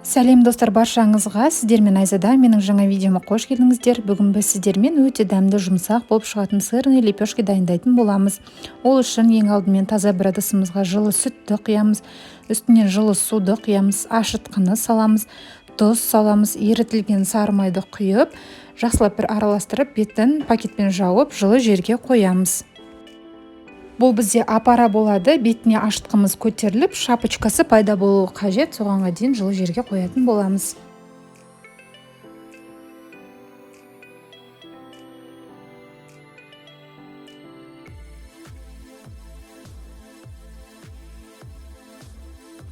Сәлем достар, баршаңызға. Сіздермен Айзада. Менің жаңа видеома қош келдіңіздер. Бүгін біз сіздермен өте дәмді, жұмсақ болып шығатын сырный лепешка дайындайтын боламыз. Ол үшін ең алдымен таза бір ыдысымызға жылы сүтті құямыз, үстінен жылы суды құямыз, ашытқыны саламыз, тұз саламыз, ерітілген сары майды құйып, жақсылап бір араластырып, бетін пакетпен жауып, жылы жерге қоямыз. Бұл бізде апара болады, бетіне ашытқымыз көтеріліп, шапочкасы пайда болуы қажет, соғанға дейін жылы жерге қоятын боламыз.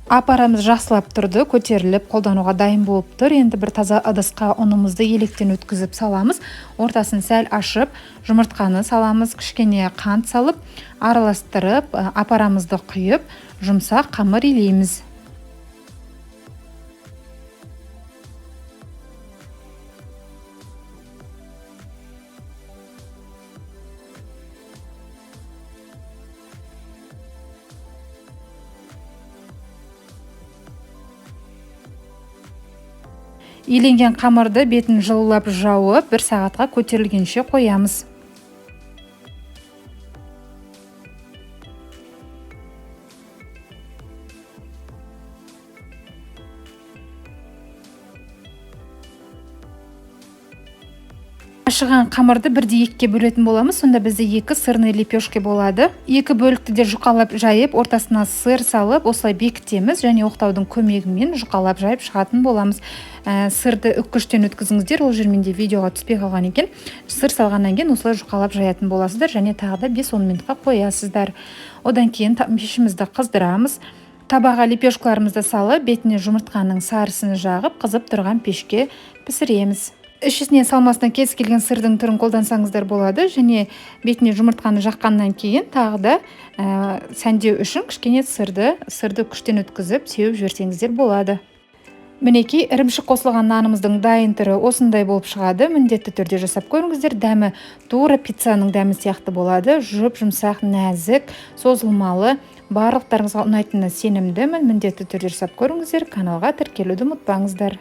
Апарамыз жақсылап тұрды, көтеріліп, қолдануға дайын болып тұр. Енді бір таза ыдысқа ұнымызды електен өткізіп саламыз. Ортасын сәл ашып, жұмыртқаны саламыз, кішкене қант салып, араластырып, апарамызды құйып, жұмсақ қамыр илейміз. Иленген қамырды бетін жылылап жауып, 1 сағатқа көтерілгенше қоямыз. Ашыған қамырды 1-2-ке бөлетін боламыз, сонда бізде 2 сырный лепешка болады. 2 бөлікті де жұқалап жайып, ортасына сыр салып, осылай бекітеміз, және оқтаудың көмегімен жұқалап жайып шығатын боламыз. Сырды үккіштен өткізіңіздер, ол жерменде видеоға түспей қалған екен. Сыр салғаннан кейін осылай жұқалап жаятын боласыздар, және тағы да 5-10 минутқа қоясыздар. Одан кейін пешімізді қыздырамыз. Табаға лепешкаларымызды салып, бетіне жұмыртқаның сарысын жағып, қызып тұрған пешке пісіреміз. Ішісіне салмасына кез келген сырдың түрін қолдансаңыздар болады, және бетіне жұмыртқаны жаққаннан кейін тағы да сәндеу үшін кішкене сырды күштен өткізіп, сеуіп жіберсеңіздер болады. Мінекей, ірімшік қосылған нанымыздың дайын түрі осындай болып шығады. Міндетті түрде жасап көріңіздер. Дәмі тура пиццаның дәмі сияқты болады. Жұмсақ, нәзік, созылмалы. Барлықтарыңызға ұнайтынына сенімдімін. Міндетті түрде жасап көріңіздер. Каналға тіркелуді ұмытпаңыздар.